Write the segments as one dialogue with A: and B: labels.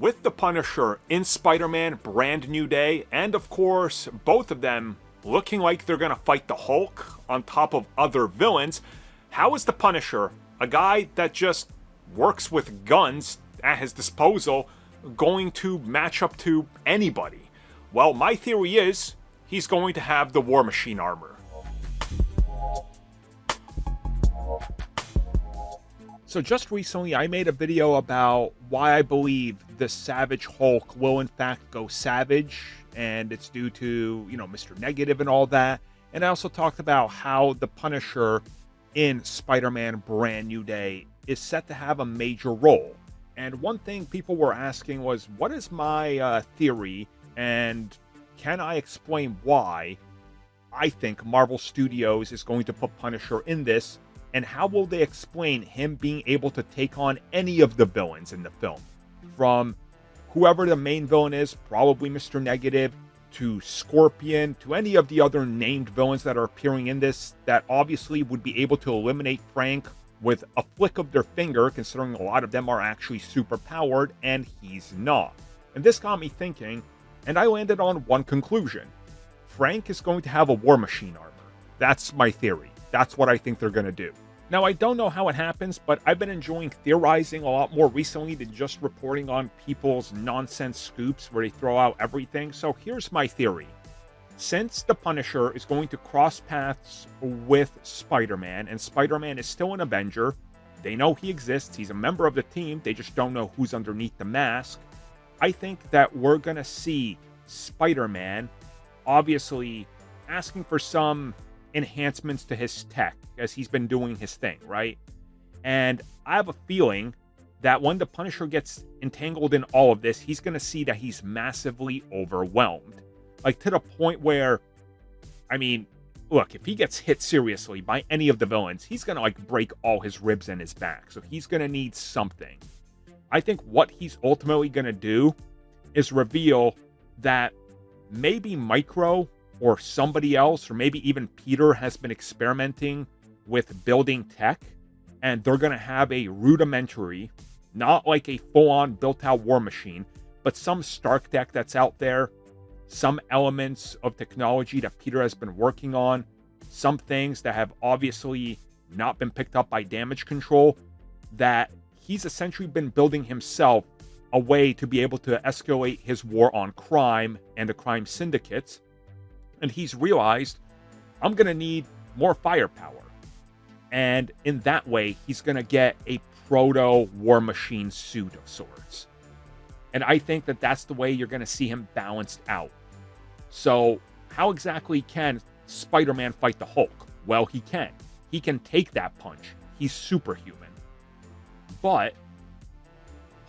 A: with the Punisher in Spider-Man Brand New Day, and of course, both of them looking like they're gonna fight the Hulk on top of other villains, how is the Punisher, a guy that just works with guns at his disposal, going to match up to anybody? Well, my theory is he's going to have the War Machine armor. So just recently, I made a video about why I believe the Savage Hulk will in fact go savage, and it's due to, Mr. Negative and all that. And I also talked about how the Punisher in Spider-Man Brand New Day is set to have a major role. And one thing people were asking was, what is my theory, and can I explain why I think Marvel Studios is going to put Punisher in this? And how will they explain him being able to take on any of the villains in the film? From whoever the main villain is, probably Mr. Negative, to Scorpion, to any of the other named villains that are appearing in this, that obviously would be able to eliminate Frank with a flick of their finger, considering a lot of them are actually super powered, and he's not. And this got me thinking, and I landed on one conclusion. Frank is going to have a War Machine armor. That's my theory. That's what I think they're going to do. Now, I don't know how it happens, but I've been enjoying theorizing a lot more recently than just reporting on people's nonsense scoops where they throw out everything. So here's my theory. Since the Punisher is going to cross paths with Spider-Man, and Spider-Man is still an Avenger, they know he exists, he's a member of the team, they just don't know who's underneath the mask, I think that we're going to see Spider-Man obviously asking for some enhancements to his tech as he's been doing his thing, right? And I have a feeling that when the Punisher gets entangled in all of this, he's going to see that he's massively overwhelmed. Like, to the point where, look, if he gets hit seriously by any of the villains, he's going to, break all his ribs in his back. So he's going to need something. I think what he's ultimately going to do is reveal that maybe Micro or somebody else, or maybe even Peter, has been experimenting with building tech, and they're going to have a rudimentary, not like a full-on built-out war machine, but some Stark tech that's out there, some elements of technology that Peter has been working on, some things that have obviously not been picked up by damage control, that he's essentially been building himself a way to be able to escalate his war on crime and the crime syndicates. And he's realized, I'm going to need more firepower. And in that way, he's going to get a proto-War Machine suit of sorts. And I think that that's the way you're going to see him balanced out. So how exactly can Spider-Man fight the Hulk? Well, he can. He can take that punch. He's superhuman. But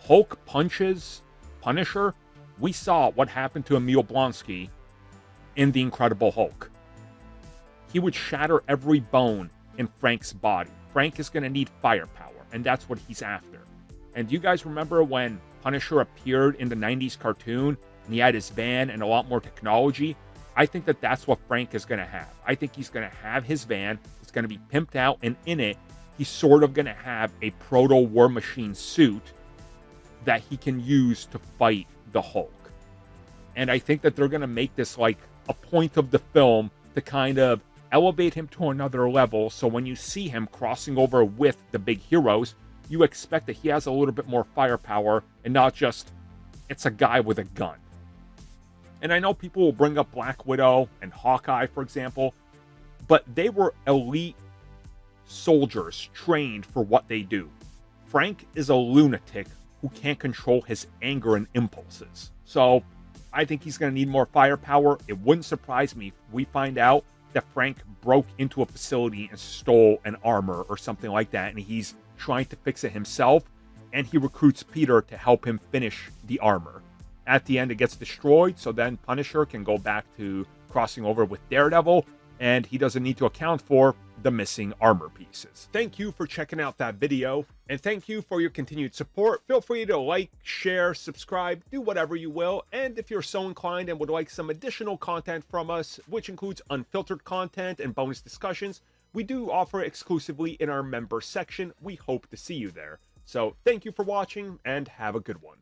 A: Hulk punches Punisher. We saw what happened to Emil Blonsky in The Incredible Hulk. He would shatter every bone in Frank's body. Frank is going to need firepower, and that's what he's after. And you guys remember when Punisher appeared in the 90s cartoon, and he had his van and a lot more technology? I think that that's what Frank is going to have. I think he's going to have his van, it's going to be pimped out, and in it, he's sort of going to have a proto-War Machine suit that he can use to fight the Hulk. And I think that they're going to make this like a point of the film to kind of elevate him to another level, so when you see him crossing over with the big heroes, you expect that he has a little bit more firepower and not just, it's a guy with a gun. And I know people will bring up Black Widow and Hawkeye, for example, but they were elite soldiers trained for what they do. Frank is a lunatic who can't control his anger and impulses. So I think he's going to need more firepower. It wouldn't surprise me if we find out that Frank broke into a facility and stole an armor or something like that, and he's trying to fix it himself, and he recruits Peter to help him finish the armor. At the end, it gets destroyed, so then Punisher can go back to crossing over with Daredevil, and he doesn't need to account for the missing armor pieces. Thank you for checking out that video, and thank you for your continued support. Feel free to like, share, subscribe, do whatever you will, and if you're so inclined and would like some additional content from us, which includes unfiltered content and bonus discussions, we do offer exclusively in our member section. We hope to see you there. So thank you for watching, and have a good one.